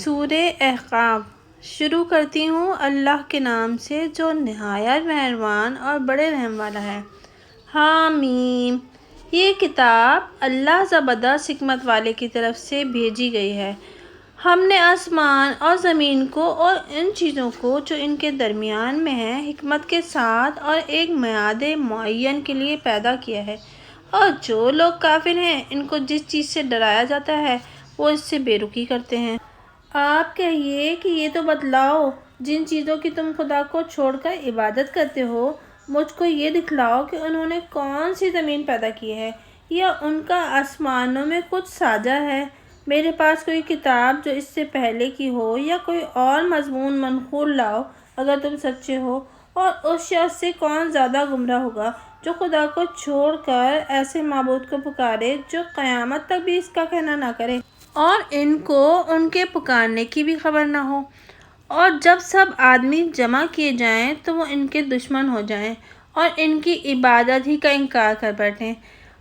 سورہ احقاف شروع کرتی ہوں اللہ کے نام سے جو نہایت مہربان اور بڑے رحم والا ہے۔ حامیم۔ یہ کتاب اللہ زبردست حکمت والے کی طرف سے بھیجی گئی ہے۔ ہم نے آسمان اور زمین کو اور ان چیزوں کو جو ان کے درمیان میں ہیں حکمت کے ساتھ اور ایک میعاد معین کے لیے پیدا کیا ہے، اور جو لوگ کافر ہیں ان کو جس چیز سے ڈرایا جاتا ہے وہ اس سے بے رخی کرتے ہیں۔ آپ کہیے کہ یہ تو بتلاؤ جن چیزوں کی تم خدا کو چھوڑ کر عبادت کرتے ہو، مجھ کو یہ دکھلاؤ کہ انہوں نے کون سی زمین پیدا کی ہے، یا ان کا آسمانوں میں کچھ ساجا ہے۔ میرے پاس کوئی کتاب جو اس سے پہلے کی ہو یا کوئی اور مضمون منقول لاؤ اگر تم سچے ہو، اور اس شخص سے کون زیادہ گمراہ ہوگا جو خدا کو چھوڑ کر ایسے معبود کو پکارے جو قیامت تک بھی اس کا کہنا نہ کرے، اور ان کو ان کے پکارنے کی بھی خبر نہ ہو، اور جب سب آدمی جمع کیے جائیں تو وہ ان کے دشمن ہو جائیں اور ان کی عبادت ہی کا انکار کر بیٹھیں۔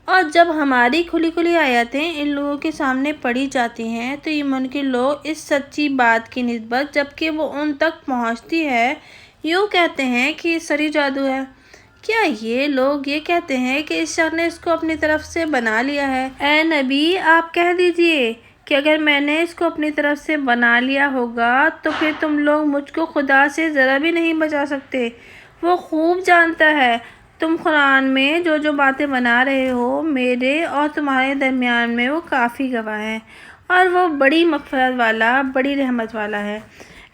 اور جب ہماری کھلی کھلی آیتیں ان لوگوں کے سامنے پڑھی جاتی ہیں تو یہ منکر لوگ اس سچی بات کی نسبت جبکہ وہ ان تک پہنچتی ہے یوں کہتے ہیں کہ یہ سری جادو ہے۔ کیا یہ لوگ یہ کہتے ہیں کہ اس شخص نے اس کو اپنی طرف سے بنا لیا ہے؟ اے نبی، آپ کہہ دیجئے کہ اگر میں نے اس کو اپنی طرف سے بنا لیا ہوگا تو پھر تم لوگ مجھ کو خدا سے ذرا بھی نہیں بچا سکتے۔ وہ خوب جانتا ہے تم قرآن میں جو جو باتیں بنا رہے ہو، میرے اور تمہارے درمیان میں وہ کافی گواہ ہے، اور وہ بڑی مغفرت والا، بڑی رحمت والا ہے۔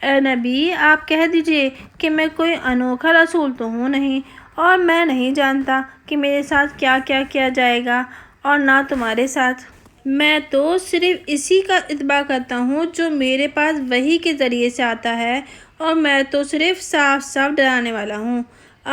اے نبی، آپ کہہ دیجئے کہ میں کوئی انوکھا رسول تو ہوں نہیں، اور میں نہیں جانتا کہ میرے ساتھ کیا کیا کیا جائے گا اور نہ تمہارے ساتھ۔ میں تو صرف اسی کا اتباع کرتا ہوں جو میرے پاس وحی کے ذریعے سے آتا ہے، اور میں تو صرف صاف صاف ڈرانے والا ہوں۔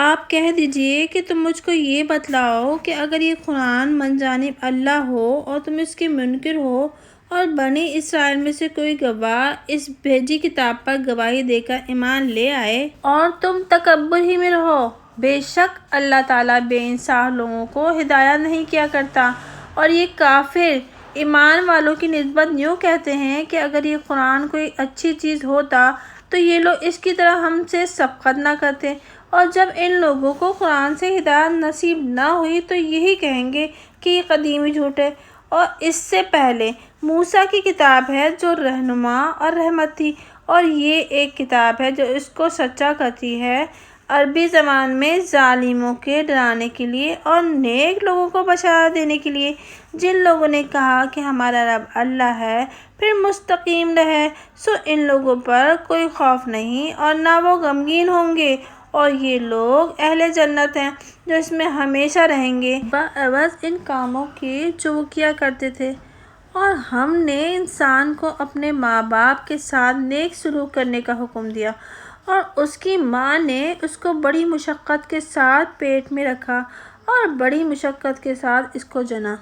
آپ کہہ دیجئے کہ تم مجھ کو یہ بتلاؤ کہ اگر یہ قرآن من جانب اللہ ہو اور تم اس کے منکر ہو، اور بنی اسرائیل میں سے کوئی گواہ اس بھیجی کتاب پر گواہی دے کر ایمان لے آئے اور تم تکبر ہی میں رہو، بے شک اللہ تعالیٰ بے انصاف لوگوں کو ہدایت نہیں کیا کرتا۔ اور یہ کافر ایمان والوں کی نسبت یوں کہتے ہیں کہ اگر یہ قرآن کوئی اچھی چیز ہوتا تو یہ لوگ اس کی طرح ہم سے سبقت نہ کرتے، اور جب ان لوگوں کو قرآن سے ہدایت نصیب نہ ہوئی تو یہی کہیں گے کہ یہ قدیمی جھوٹ ہے، اور اس سے پہلے موسیٰ کی کتاب ہے جو رہنما اور رحمت تھی، اور یہ ایک کتاب ہے جو اس کو سچا کرتی ہے عربی زبان میں ظالموں کے ڈرانے کے لیے اور نیک لوگوں کو بشارت دینے کے لیے۔ جن لوگوں نے کہا کہ ہمارا رب اللہ ہے پھر مستقیم رہے، سو ان لوگوں پر کوئی خوف نہیں اور نہ وہ غمگین ہوں گے، اور یہ لوگ اہل جنت ہیں جو اس میں ہمیشہ رہیں گے بعوض ان کاموں کے جو وہ کیا کرتے تھے۔ اور ہم نے انسان کو اپنے ماں باپ کے ساتھ نیک سلوک کرنے کا حکم دیا، اور اس کی ماں نے اس کو بڑی مشقت کے ساتھ پیٹ میں رکھا اور بڑی مشقت کے ساتھ اس کو جنا۔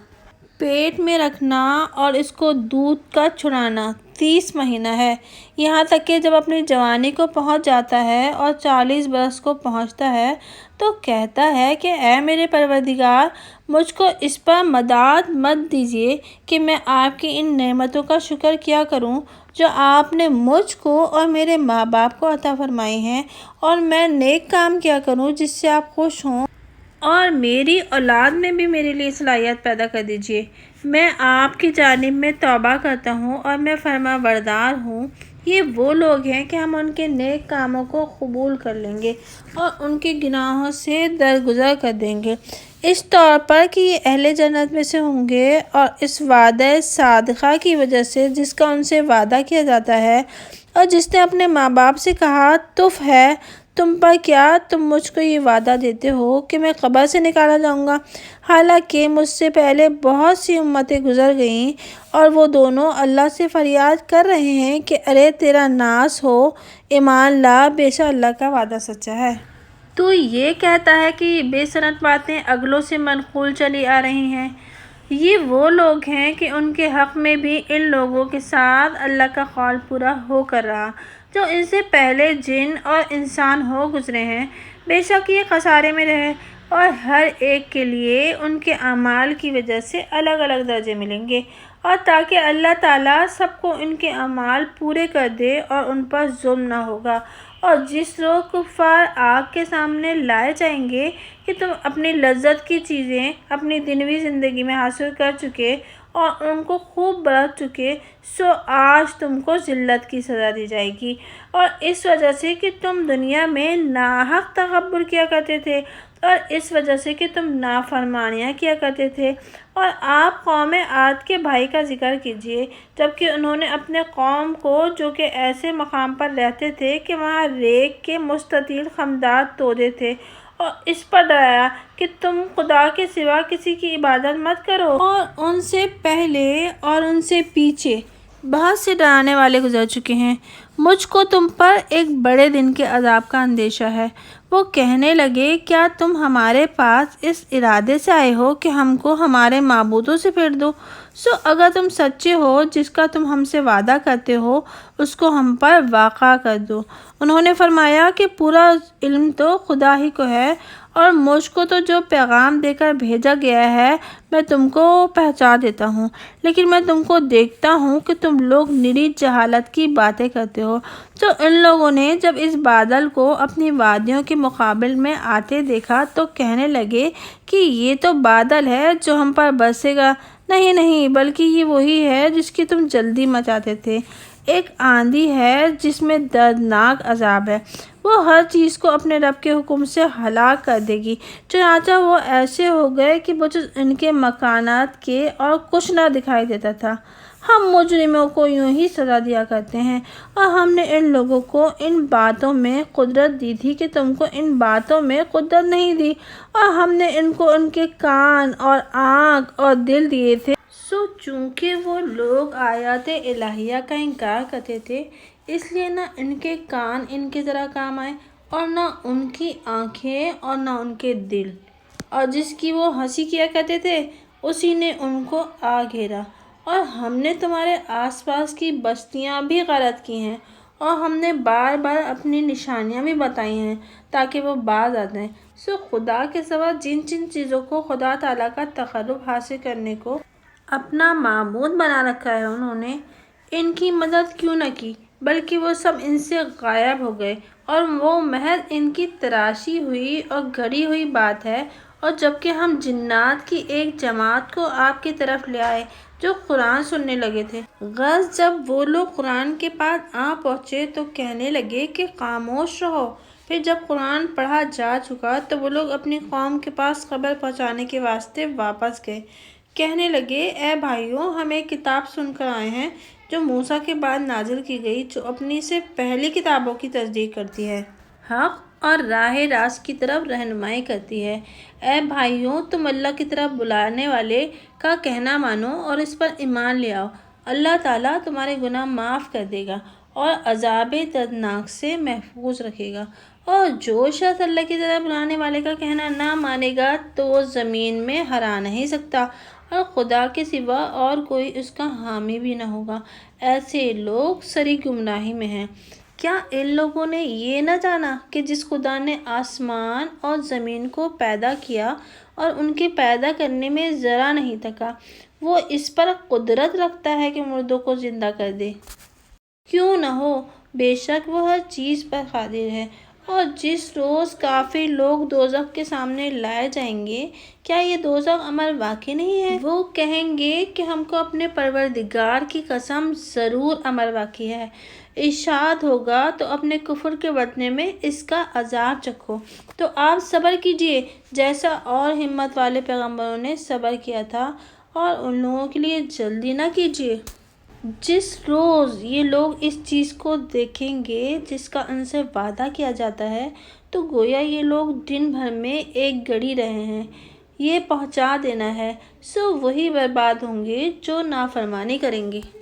پیٹ میں رکھنا اور اس کو دودھ کا چھڑانا 30 مہینہ ہے، یہاں تک کہ جب اپنی جوانی کو پہنچ جاتا ہے اور 40 برس کو پہنچتا ہے تو کہتا ہے کہ اے میرے پروردگار، مجھ کو اس پر مدد مت دیجیے کہ میں آپ کی ان نعمتوں کا شکر کیا کروں جو آپ نے مجھ کو اور میرے ماں باپ کو عطا فرمائی ہیں، اور میں نیک کام کیا کروں جس سے آپ خوش ہوں، اور میری اولاد میں بھی میرے لیے صلاحیت پیدا کر دیجیے۔ میں آپ کی جانب میں توبہ کرتا ہوں اور میں فرما بردار ہوں۔ یہ وہ لوگ ہیں کہ ہم ان کے نیک کاموں کو قبول کر لیں گے اور ان کے گناہوں سے درگزر کر دیں گے، اس طور پر کہ یہ اہل جنت میں سے ہوں گے، اور اس وعدہ صادقہ کی وجہ سے جس کا ان سے وعدہ کیا جاتا ہے، اور جس نے اپنے ماں باپ سے کہا تف ہے تم پر کیا تم مجھ کو یہ وعدہ دیتے ہو کہ میں قبر سے نکالا جاؤں گا، حالانکہ مجھ سے پہلے بہت سی امتیں گزر گئیں، اور وہ دونوں اللہ سے فریاد کر رہے ہیں کہ ارے تیرا ناس ہو، ایمان لا، بے شک اللہ کا وعدہ سچا ہے۔ تو یہ کہتا ہے کہ یہ بے سند باتیں اگلوں سے منقول چلی آ رہی ہیں۔ یہ وہ لوگ ہیں کہ ان کے حق میں بھی ان لوگوں کے ساتھ اللہ کا قول پورا ہو کر رہا جو ان سے پہلے جن اور انسان ہو گزرے ہیں، بے شک یہ خسارے میں رہے، اور ہر ایک کے لیے ان کے اعمال کی وجہ سے الگ الگ درجے ملیں گے، اور تاکہ اللہ تعالیٰ سب کو ان کے اعمال پورے کر دے اور ان پر ظلم نہ ہوگا۔ اور جس روز کفار آگ کے سامنے لائے جائیں گے کہ تم اپنی لذت کی چیزیں اپنی دنیوی زندگی میں حاصل کر چکے اور ان کو خوب برت چکے، سو آج تم کو ذلت کی سزا دی جائے گی، اور اس وجہ سے کہ تم دنیا میں ناحق تکبر کیا کرتے تھے، اور اس وجہ سے کہ تم نافرمانیاں کیا کرتے تھے۔ اور آپ قوم عاد کے بھائی کا ذکر کیجئے، جبکہ انہوں نے اپنے قوم کو، جو کہ ایسے مقام پر رہتے تھے کہ وہاں ریگ کے مستطیل خمدان تودے تھے، اور اس پر ڈرایا کہ تم خدا کے سوا کسی کی عبادت مت کرو۔ اور ان سے پہلے اور ان سے پیچھے بہت سے ڈرانے والے گزر چکے ہیں۔ مجھ کو تم پر ایک بڑے دن کے عذاب کا اندیشہ ہے۔ وہ کہنے لگے، کیا تم ہمارے پاس اس ارادے سے آئے ہو کہ ہم کو ہمارے معبودوں سے پھیر دو؟ سو اگر تم سچے ہو، جس کا تم ہم سے وعدہ کرتے ہو اس کو ہم پر واقع کر دو۔ انہوں نے فرمایا کہ پورا علم تو خدا ہی کو ہے، اور مجھ کو تو جو پیغام دے کر بھیجا گیا ہے میں تم کو پہنچا دیتا ہوں، لیکن میں تم کو دیکھتا ہوں کہ تم لوگ نری جہالت کی باتیں کرتے ہو۔ تو ان لوگوں نے جب اس بادل کو اپنی وادیوں کے مقابل میں آتے دیکھا تو کہنے لگے کہ یہ تو بادل ہے جو ہم پر برسے گا۔ نہیں نہیں، بلکہ یہ وہی ہے جس کی تم جلدی مچاتے تھے۔ ایک آندھی ہے جس میں دردناک عذاب ہے، وہ ہر چیز کو اپنے رب کے حکم سے ہلاک کر دے گی۔ چنانچہ وہ ایسے ہو گئے کہ بجز ان کے مکانات کے اور کچھ نہ دکھائی دیتا تھا۔ ہم مجرموں کو یوں ہی سزا دیا کرتے ہیں، اور ہم نے ان لوگوں کو ان باتوں میں قدرت دی تھی کہ تم کو ان باتوں میں قدرت نہیں دی، اور ہم نے ان کو ان کے کان اور آنکھ اور دل دیے تھے۔ سو چونکہ وہ لوگ آیات الہیہ کا انکار کرتے تھے، اس لیے نہ ان کے کان ان کے ذرا کام آئے، اور نہ ان کی آنکھیں اور نہ ان کے دل، اور جس کی وہ ہنسی کیا کرتے تھے اسی نے ان کو آ گھیرا۔ اور ہم نے تمہارے آس پاس کی بستیاں بھی غارت کی ہیں، اور ہم نے بار بار اپنی نشانیاں بھی بتائی ہیں تاکہ وہ باز آ جائیں۔ سو خدا کے سوا جن جن چیزوں کو خدا تعالیٰ کا تقرب حاصل کرنے کو اپنا معبود بنا رکھا ہے، انہوں نے ان کی مدد کیوں نہ کی، بلکہ وہ سب ان سے غائب ہو گئے، اور وہ محض ان کی تراشی ہوئی اور گھڑی ہوئی بات ہے۔ اور جبکہ ہم جنات کی ایک جماعت کو آپ کی طرف لے آئے جو قرآن سننے لگے تھے، غرض جب وہ لوگ قرآن کے پاس آ پہنچے تو کہنے لگے کہ خاموش رہو۔ پھر جب قرآن پڑھا جا چکا تو وہ لوگ اپنی قوم کے پاس خبر پہنچانے کے واسطے واپس گئے۔ کہنے لگے، اے بھائیو، ہم ایک کتاب سن کر آئے ہیں جو موسیٰ کے بعد نازل کی گئی، جو اپنی سے پہلی کتابوں کی تصدیق کرتی ہے، حق اور راہ راست کی طرف رہنمائی کرتی ہے۔ اے بھائیو، تم اللہ کی طرف بلانے والے کا کہنا مانو اور اس پر ایمان لے آؤ۔ اللہ تعالیٰ تمہارے گناہ معاف کر دے گا اور عذاب دردناک سے محفوظ رکھے گا۔ اور جو شخص اللہ کی طرف بلانے والے کا کہنا نہ مانے گا تو وہ زمین میں ہرا نہیں سکتا، اور خدا کے سوا اور کوئی اس کا حامی بھی نہ ہوگا۔ ایسے لوگ سری گمراہی میں ہیں۔ کیا ان لوگوں نے یہ نہ جانا کہ جس خدا نے آسمان اور زمین کو پیدا کیا اور ان کے پیدا کرنے میں ذرا نہیں تھکا، وہ اس پر قدرت رکھتا ہے کہ مردوں کو زندہ کر دے؟ کیوں نہ ہو، بے شک وہ ہر چیز پر قادر ہے۔ اور جس روز کافر لوگ دوزخ کے سامنے لائے جائیں گے، کیا یہ دوزخ امر واقع نہیں ہے؟ وہ کہیں گے کہ ہم کو اپنے پروردگار کی قسم ضرور امر واقع ہے۔ ارشاد ہوگا، تو اپنے کفر کے بدلے میں اس کا عذاب چکھو۔ تو آپ صبر کیجئے جیسا اور ہمت والے پیغمبروں نے صبر کیا تھا، اور ان لوگوں کے لیے جلدی نہ کیجئے۔ جس روز یہ لوگ اس چیز کو دیکھیں گے جس کا ان سے وعدہ کیا جاتا ہے، تو گویا یہ لوگ دن بھر میں ایک گھڑی رہے ہیں، یہ پہنچا دینا ہے۔ سو وہی برباد ہوں گے جو نافرمانی کریں گے۔